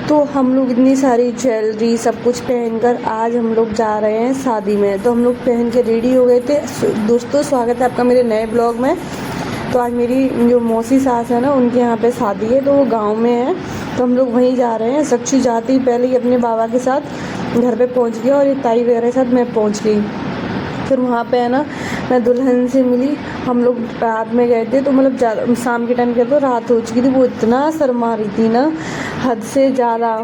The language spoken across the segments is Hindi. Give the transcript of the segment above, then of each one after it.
तो हम लोग इतनी सारी ज्वेलरी सब कुछ पहनकर आज हम लोग जा रहे हैं शादी में। तो हम लोग पहन के रेडी हो गए थे। दोस्तों स्वागत है आपका मेरे नए ब्लॉग में। तो आज मेरी जो मौसी सास है ना, उनके यहाँ पे शादी है, तो वो गांव में है, तो हम लोग वहीं जा रहे हैं। सच्चू जाती ही पहले ही अपने बाबा के साथ घर पे पहुँच गया और ये ताई वगैरह के साथ मैं पहुँच गई। फिर वहाँ पे है ना, मैं दुल्हन से मिली। हम लोग रात में गए थे, तो मतलब ज़्यादा शाम के टाइम गए तो रात हो चुकी थी। वो इतना शर्मा रही थी ना, हद से ज़्यादा।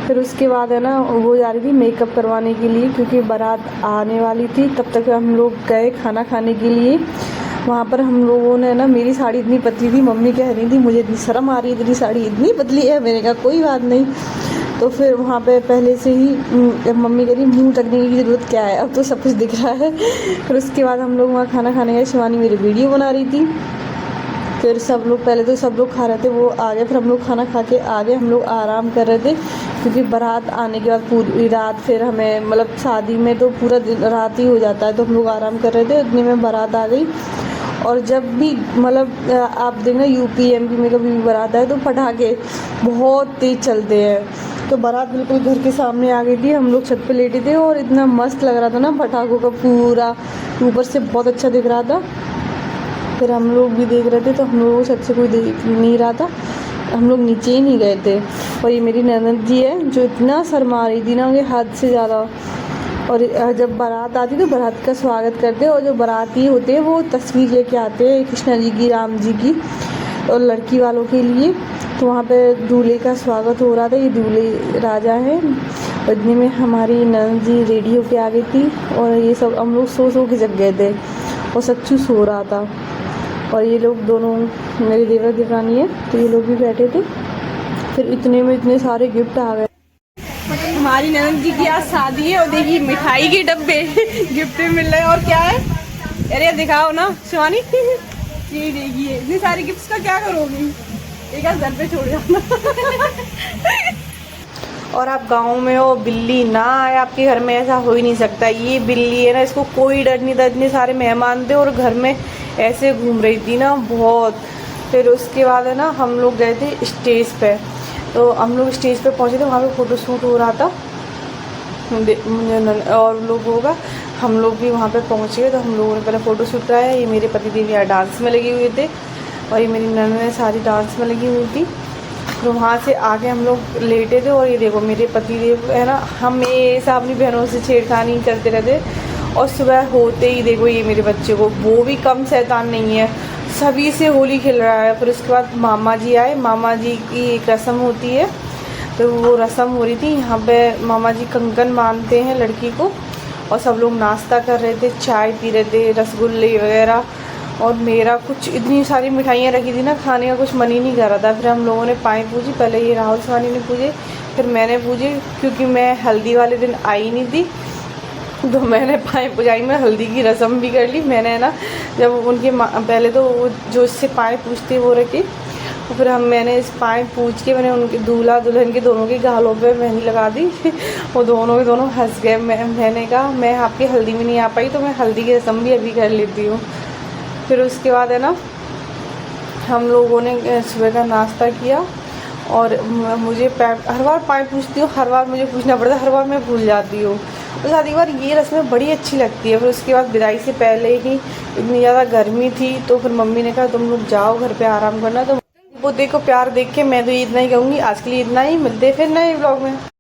फिर उसके बाद है ना, वो जा रही थी मेकअप करवाने के लिए, क्योंकि बारात आने वाली थी। तब तक हम लोग गए खाना खाने के लिए। वहाँ पर हम लोगों ने ना, मेरी साड़ी इतनी पतली थी, मम्मी कह रही थी मुझे इतनी शर्म आ रही है, तेरी साड़ी इतनी पतली है। मैंने कहा कोई बात नहीं। तो फिर वहाँ पे पहले से ही मम्मी कह रही मुँह ढकने की ज़रूरत क्या है, अब तो सब कुछ दिख रहा है। फिर उसके बाद हम लोग वहाँ खाना खाने गए। शिवानी मेरी वीडियो बना रही थी। फिर सब लोग, पहले तो सब लोग खा रहे थे, वो आ गए। फिर हम लोग खाना खा के आ गए। हम लोग आराम कर रहे थे, क्योंकि बारात आने के बाद पूरी रात फिर हमें, मतलब शादी में तो पूरा दिन रात ही हो जाता है, तो हम लोग आराम कर रहे थे। इतने में बारात आ गई। और जब भी मतलब आप देखना यूपी एमपी में कभी भी बारात आए तो पटाखे बहुत तेज़ चलते हैं। तो बारात बिल्कुल घर के सामने आ गई थी। हम लोग छत पे लेटे थे और इतना मस्त लग रहा था ना, पटाखों का पूरा ऊपर से बहुत अच्छा दिख रहा था। फिर हम लोग भी देख रहे थे, तो हम लोगों को छत से कोई देख नहीं रहा था, हम लोग नीचे ही नहीं गए थे। और ये मेरी ननद जी है, जो इतना शर्मा रही थी ना, ये हद से ज़्यादा। और जब बारात आती है तो बारात का स्वागत करते हैं, और जो बाराती होते हैं वो तस्वीर लेके आते हैं कृष्णा जी की, राम जी की, और लड़की वालों के लिए। तो वहाँ पे दूल्हे का स्वागत हो रहा था। ये दूल्हे राजा है। इतने में हमारी ननद जी रेडी होके आ गई थी, और ये सब हम लोग सो के जग गए थे, और सच्चू सो रहा था। और ये लोग दोनों मेरे देवर देवरानी है, तो ये लोग भी बैठे थे। फिर इतने में इतने सारे गिफ्ट आ गए। हमारी ननद जी की आज शादी है, और देखिए मिठाई के डब्बे गिफ्ट में मिल रहे हैं। और क्या है, अरे दिखाओ ना शिवानी। ये देखिए इतने सारे गिफ्ट्स का क्या करोगी, एक आज घर पे छोड़ जाना। और आप गांव में हो, बिल्ली ना आए आपके घर में, ऐसा हो ही नहीं सकता। ये बिल्ली है ना, इसको कोई डर नहीं था। इतने सारे मेहमान थे और घर में ऐसे घूम रही थी ना बहुत। फिर उसके बाद है ना, हम लोग गए थे स्टेज पे। तो हम लोग स्टेज पे पहुंचे थे, वहाँ पे फ़ोटो शूट हो रहा था और लोगों का। हम लोग भी वहाँ पे पहुँच गए। तो हम लोगों ने पहले फ़ोटो शूट कराया। ये मेरे पतिदेव यहाँ डांस में लगे हुए थे, और ये मेरी ननद सारी डांस में लगी हुई थी। तो वहाँ से आके हम लोग लेटे थे। और ये देखो मेरे पतिदेव है ना, हमेशा अपनी बहनों से छेड़खानी करते रहते। और सुबह होते ही देखो ये मेरे बच्चे को, वो भी कम शैतान नहीं है, सभी से होली खेल रहा है। फिर उसके बाद मामा जी आए। मामा जी की एक रस्म होती है, तो वो रस्म हो रही थी। यहाँ पे मामा जी कंगन बांधते हैं लड़की को, और सब लोग नाश्ता कर रहे थे, चाय पी रहे थे, रसगुल्ले वगैरह। और मेरा कुछ इतनी सारी मिठाइयाँ रखी थी ना, खाने का कुछ मन ही नहीं कर रहा था। फिर हम लोगों ने पाएँ पूजी। पहले ये राहुल शिवानी ने पूजे, फिर मैंने पूजे, क्योंकि मैं हल्दी वाले दिन आई नहीं थी, तो मैंने पाएँ पुजाई में हल्दी की रस्म भी कर ली। मैंने ना, जब उनके पहले तो वो जो इससे पाएँ पूजते वो रखी, तो फिर मैंने इस पाएँ पूज के मैंने उनके दूल्हा दुल्हन के दोनों के गालों पे मेहंदी लगा दी। वो दोनों के दोनों हंस गए। मैंने कहा मैं आपकी हल्दी में नहीं आ पाई, तो मैं हल्दी की रस्म भी अभी कर लेती हूँ। फिर उसके बाद है ना, हम लोगों ने सुबह का नाश्ता किया। और मुझे हर बार पाएँ पूछती हूँ, हर बार मुझे पूछना पड़ता है, हर बार मैं भूल जाती हूँ। तो साथ ही बार ये रस्में बड़ी अच्छी लगती है। फिर उसके बाद विदाई से पहले ही इतनी ज़्यादा गर्मी थी, तो फिर मम्मी ने कहा तुम लोग जाओ घर पे आराम करना। तो वो देखो प्यार देख के मैं तो इतना ही कहूँगी, आज के लिए इतना ही। मिलते फिर नए ब्लॉग में।